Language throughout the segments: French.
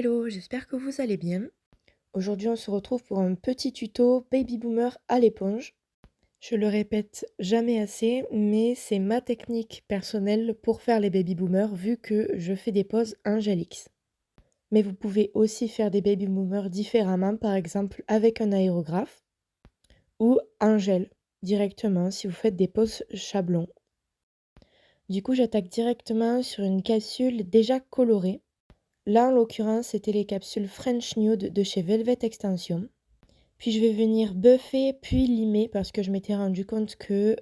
Hello, j'espère que vous allez bien. Aujourd'hui, on se retrouve pour un petit tuto baby boomer à l'éponge. Je le répète jamais assez, mais c'est ma technique personnelle pour faire les baby boomers vu que je fais des poses en gel X. Mais vous pouvez aussi faire des baby boomers différemment, par exemple avec un aérographe ou en gel directement si vous faites des poses chablons. Du coup, j'attaque directement sur une capsule déjà colorée. Là, en l'occurrence, c'était les capsules French Nude de chez Velvet Extension. Puis je vais venir buffer puis limer parce que je m'étais rendu compte que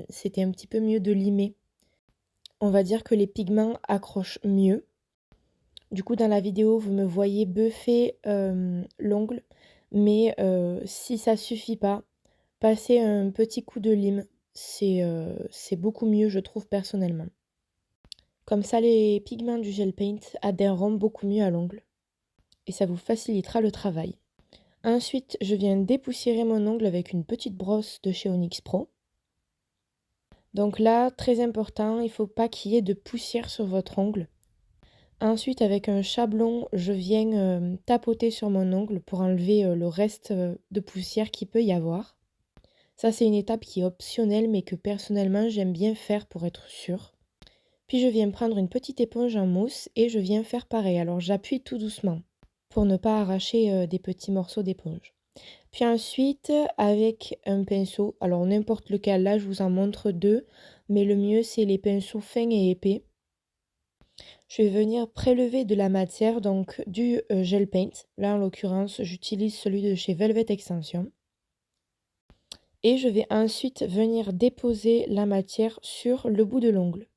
c'était un petit peu mieux de limer. On va dire que les pigments accrochent mieux. Du coup, dans la vidéo, vous me voyez buffer l'ongle, mais si ça suffit pas, passez un petit coup de lime. C'est beaucoup mieux, je trouve, personnellement. Comme ça, les pigments du gel paint adhèreront beaucoup mieux à l'ongle et ça vous facilitera le travail. Ensuite, je viens dépoussiérer mon ongle avec une petite brosse de chez Onyx Pro. Donc là, très important, il ne faut pas qu'il y ait de poussière sur votre ongle. Ensuite, avec un chablon, je viens tapoter sur mon ongle pour enlever le reste de poussière qu'il peut y avoir. Ça, c'est une étape qui est optionnelle, mais que personnellement, j'aime bien faire pour être sûre. Puis je viens prendre une petite éponge en mousse et je viens faire pareil. Alors j'appuie tout doucement pour ne pas arracher des petits morceaux d'éponge. Puis ensuite, avec un pinceau, alors n'importe lequel, là je vous en montre deux, mais le mieux c'est les pinceaux fins et épais. Je vais venir prélever de la matière, donc du gel paint. Là en l'occurrence, j'utilise celui de chez Velvet Extension. Et je vais ensuite venir déposer la matière sur le bout de l'ongle.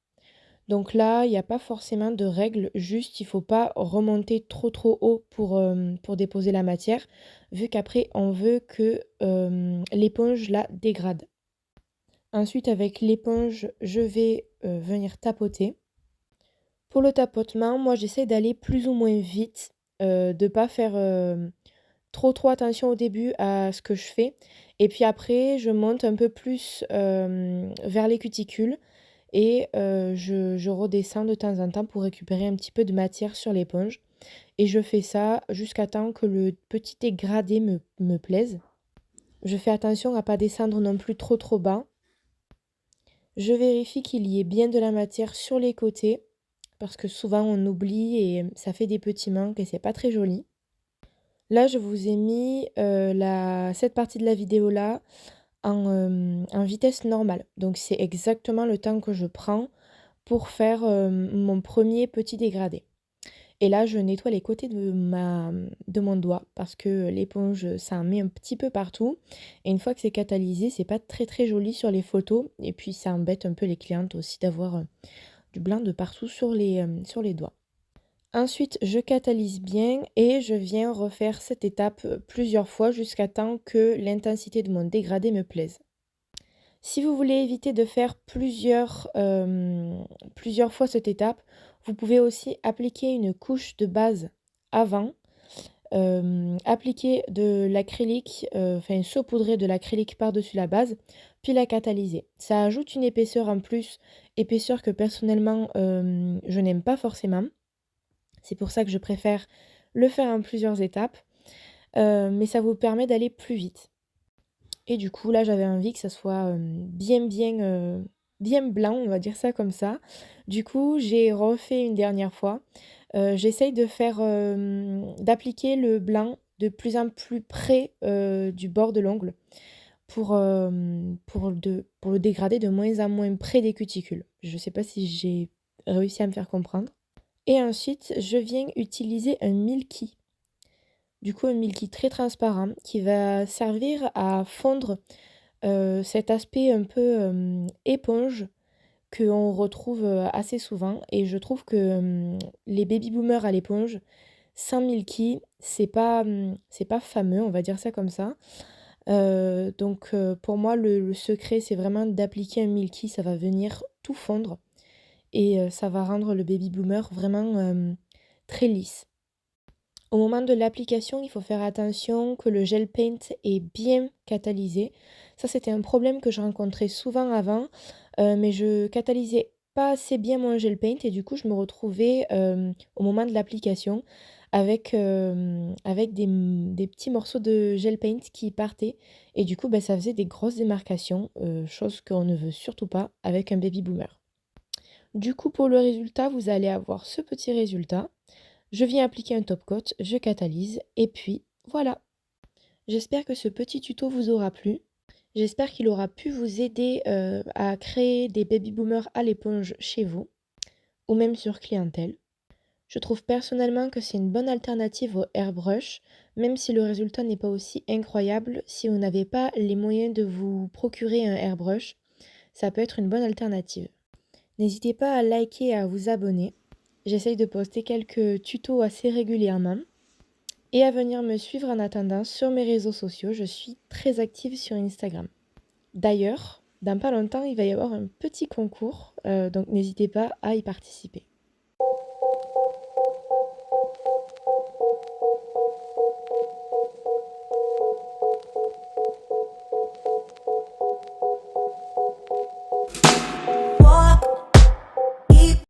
Donc là, il n'y a pas forcément de règle, juste il ne faut pas remonter trop haut pour déposer la matière, vu qu'après on veut que l'éponge la dégrade. Ensuite, avec l'éponge, je vais venir tapoter. Pour le tapotement, moi j'essaie d'aller plus ou moins vite, de ne pas faire trop attention au début à ce que je fais. Et puis après, je monte un peu plus vers les cuticules. Et je redescends de temps en temps pour récupérer un petit peu de matière sur l'éponge. Et je fais ça jusqu'à temps que le petit dégradé me plaise. Je fais attention à ne pas descendre non plus trop bas. Je vérifie qu'il y ait bien de la matière sur les côtés, parce que souvent on oublie et ça fait des petits manques et c'est pas très joli. Là, je vous ai mis cette partie de la vidéo là en vitesse normale. Donc c'est exactement le temps que je prends pour faire mon premier petit dégradé. Et là, je nettoie les côtés de mon doigt parce que l'éponge, ça en met un petit peu partout. Et une fois que c'est catalysé, c'est pas très joli sur les photos. Et puis ça embête un peu les clientes aussi d'avoir du blanc de partout sur les doigts. Ensuite, je catalyse bien et je viens refaire cette étape plusieurs fois jusqu'à temps que l'intensité de mon dégradé me plaise. Si vous voulez éviter de faire plusieurs fois cette étape, vous pouvez aussi appliquer une couche de base avant, appliquer de l'acrylique, saupoudrer de l'acrylique par-dessus la base, puis la catalyser. Ça ajoute une épaisseur en plus, épaisseur que personnellement je n'aime pas forcément. C'est pour ça que je préfère le faire en plusieurs étapes, mais ça vous permet d'aller plus vite. Et du coup, là, j'avais envie que ça soit bien blanc, on va dire ça comme ça. Du coup, j'ai refait une dernière fois. J'essaye d'appliquer le blanc de plus en plus près du bord de l'ongle pour le dégrader de moins en moins près des cuticules. Je ne sais pas si j'ai réussi à me faire comprendre. Et ensuite, je viens utiliser un Milky. Du coup, un Milky très transparent qui va servir à fondre cet aspect un peu éponge qu'on retrouve assez souvent. Et je trouve que les baby boomers à l'éponge, sans Milky, c'est pas fameux, on va dire ça comme ça. Donc pour moi, le secret, c'est vraiment d'appliquer un Milky, ça va venir tout fondre. Et ça va rendre le baby boomer vraiment très lisse. Au moment de l'application, il faut faire attention que le gel paint est bien catalysé. Ça, c'était un problème que je rencontrais souvent avant, mais je catalysais pas assez bien mon gel paint et du coup, je me retrouvais au moment de l'application avec des petits morceaux de gel paint qui partaient et du coup, bah, ça faisait des grosses démarcations, chose qu'on ne veut surtout pas avec un baby boomer. Du coup, pour le résultat, vous allez avoir ce petit résultat. Je viens appliquer un top coat, je catalyse et puis voilà. J'espère que ce petit tuto vous aura plu. J'espère qu'il aura pu vous aider, à créer des baby boomers à l'éponge chez vous ou même sur clientèle. Je trouve personnellement que c'est une bonne alternative au airbrush, même si le résultat n'est pas aussi incroyable. Si vous n'avez pas les moyens de vous procurer un airbrush, ça peut être une bonne alternative. N'hésitez pas à liker et à vous abonner. J'essaye de poster quelques tutos assez régulièrement et à venir me suivre en attendant sur mes réseaux sociaux. Je suis très active sur Instagram. D'ailleurs, dans pas longtemps, il va y avoir un petit concours, donc n'hésitez pas à y participer.